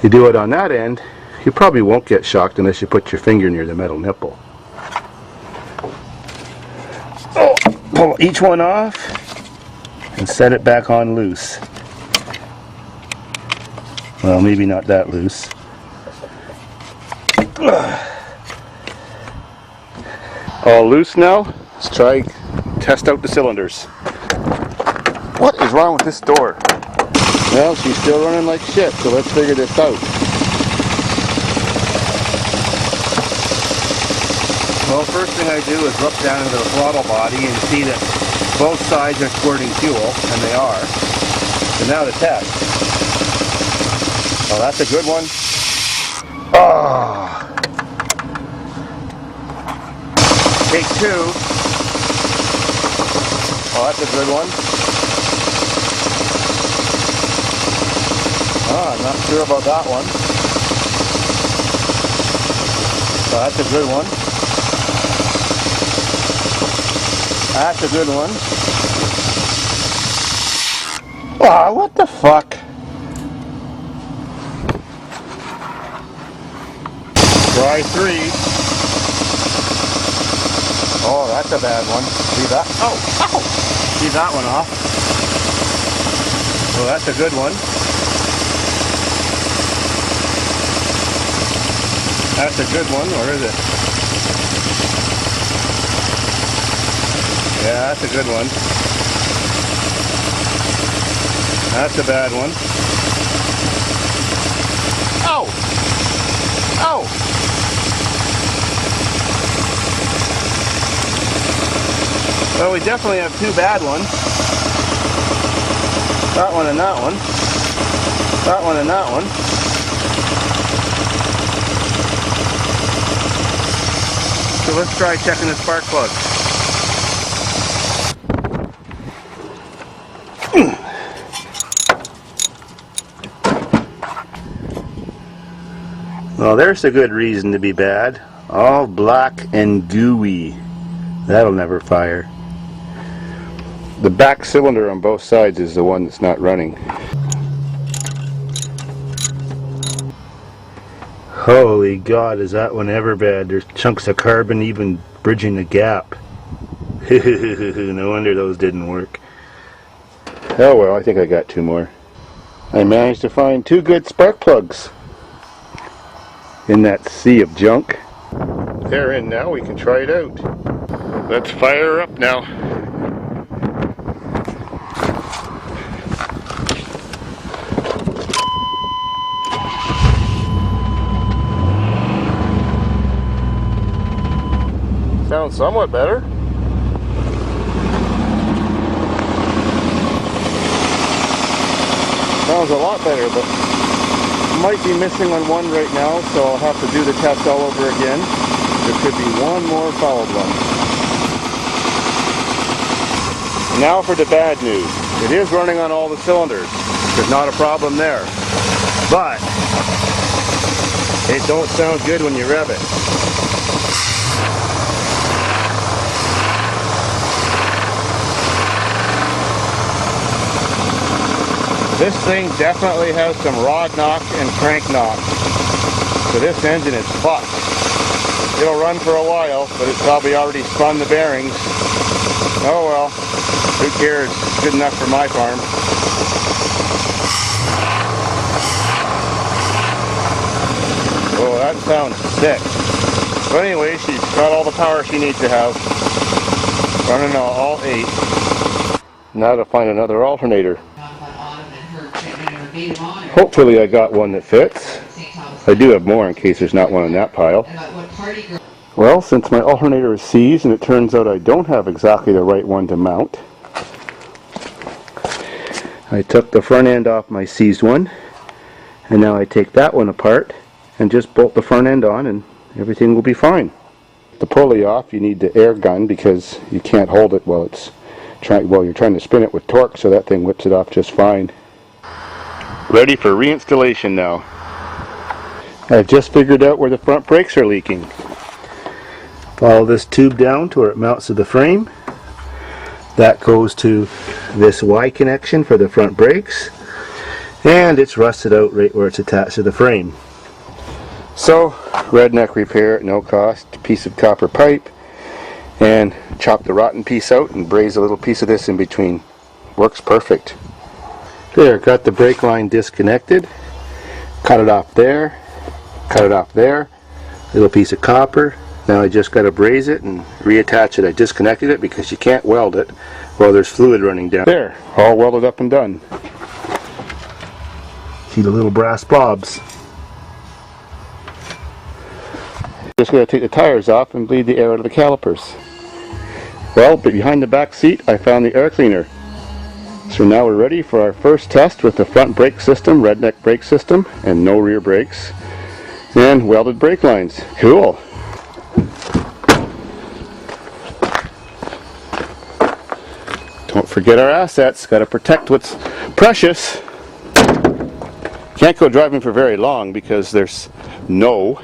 You do it on that end, you probably won't get shocked unless you put your finger near the metal nipple. Oh, pull each one off and set it back on loose. Well, maybe not that loose. All loose now. Let's test out the cylinders. What is wrong with this door? Well, she's still running like shit, so let's figure this out. Well, first thing I do is look down into the throttle body and see that both sides are squirting fuel, and they are. So now the test. Oh, that's a good one. Oh. Take two. Oh, that's a good one. Oh, I'm not sure about that one. Oh, that's a good one. That's a good one. Oh, what the fuck? Try three. Oh, that's a bad one. See that? Oh, ow! See that one off. Oh, that's a good one. That's a good one, or is it? Yeah, that's a good one. That's a bad one. Oh! Oh! Well, we definitely have two bad ones. That one and that one. That one and that one. So let's try checking the spark plug. Well, there's a good reason to be bad. All black and gooey. That'll never fire. The back cylinder on both sides is the one that's not running. Holy God, is that one ever bad? There's chunks of carbon even bridging the gap. No wonder those didn't work. Oh well, I think I got two more. I managed to find two good spark plugs in that sea of junk. They're in now, we can try it out. Let's fire her up now. Sounds somewhat better. Sounds a lot better, but might be missing on one right now, so I'll have to do the test all over again. There could be one more fouled one. Now for the bad news. It is running on all the cylinders. There's not a problem there. But it don't sound good when you rev it. This thing definitely has some rod knock and crank knock. So this engine is fucked. It'll run for a while, but it's probably already spun the bearings. Oh well, who cares? It's good enough for my farm. Oh, that sounds sick. But anyway, she's got all the power she needs to have. Running all 8. Now to find another alternator. Hopefully I got one that fits. I do have more in case there's not one in that pile. Well, since my alternator is seized and it turns out I don't have exactly the right one to mount, I took the front end off my seized one, and now I take that one apart and just bolt the front end on and everything will be fine. The pulley off, you need the air gun because you can't hold it while you're trying to spin it with torque, so that thing whips it off just fine. Ready for reinstallation now. I've just figured out where the front brakes are leaking. Follow this tube down to where it mounts to the frame. That goes to this Y connection for the front brakes. and it's rusted out right where it's attached to the frame. So, redneck repair at no cost, piece of copper pipe, and chop the rotten piece out and braze a little piece of this in between. Works perfect. There, got the brake line disconnected, cut it off there, cut it off there, little piece of copper. Now I just got to braze it and reattach it. I disconnected it because you can't weld it while there's fluid running down. There, all welded up and done. See the little brass bobs. Just going to take the tires off and bleed the air out of the calipers. Well, behind the back seat I found the air cleaner. So now we're ready for our first test with the front brake system, redneck brake system, and no rear brakes, and welded brake lines. Cool. Don't forget our assets. Got to protect what's precious. Can't go driving for very long because there's no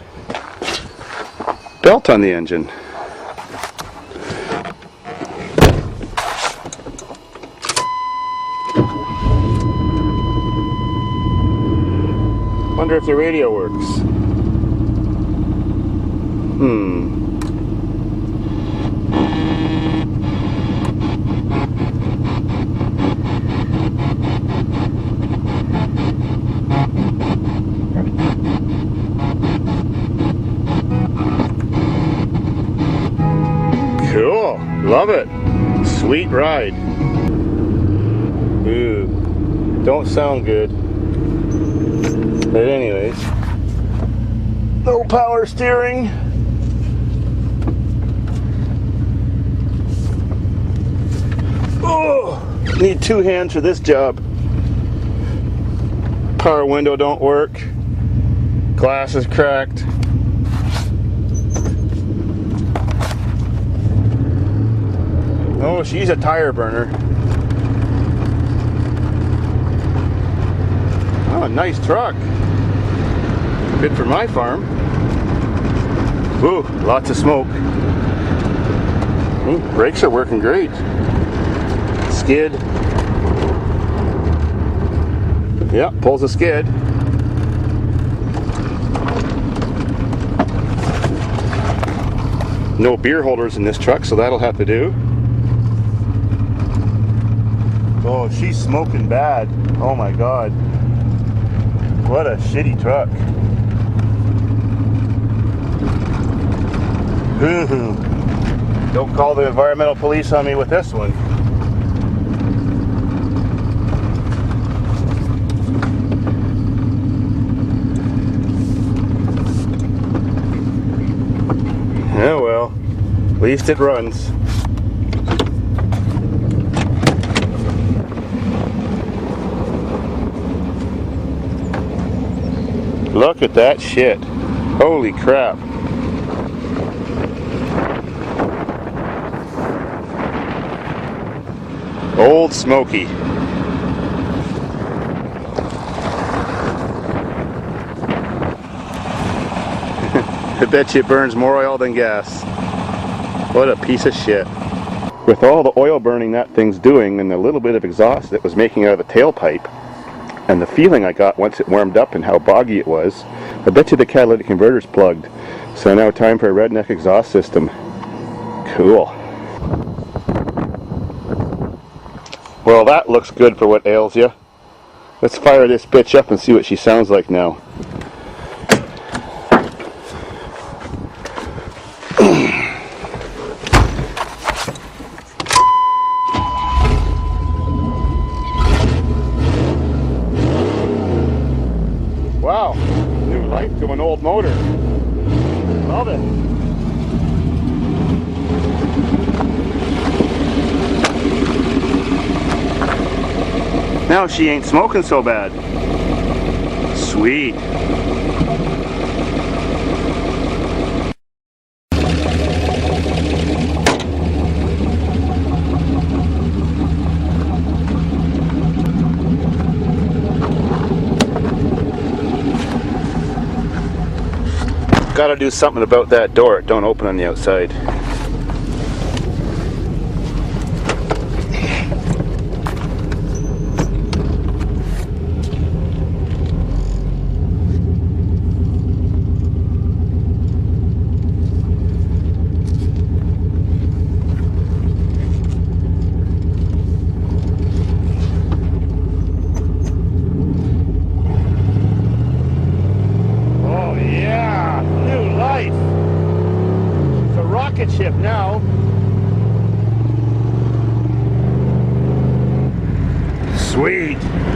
belt on the engine. Wonder if the radio works. Cool. Love it. Sweet ride. Ooh. Don't sound good. But anyways. No power steering. Oh, need two hands for this job. Power window don't work. Glass is cracked. Oh, she's a tire burner. Oh, a nice truck. Good for my farm. Ooh, lots of smoke. Ooh, brakes are working great. Skid. Yep, pulls a skid. No beer holders in this truck, so that'll have to do. Oh, she's smoking bad. Oh my God. What a shitty truck. Don't call the environmental police on me with this one. Oh well, at least it runs. Look at that shit. Holy crap. Old Smoky. I bet you it burns more oil than gas. What a piece of shit. With all the oil burning that thing's doing and the little bit of exhaust it was making out of the tailpipe, and the feeling I got once it warmed up and how boggy it was, I bet you the catalytic converter's plugged. So now time for a redneck exhaust system. Cool. Well, that looks good for what ails you. Let's fire this bitch up and see what she sounds like now. Wow, new life to an old motor. Love it. Now she ain't smoking so bad. Sweet. Gotta do something about that door. It don't open on the outside. that ship now. Sweet.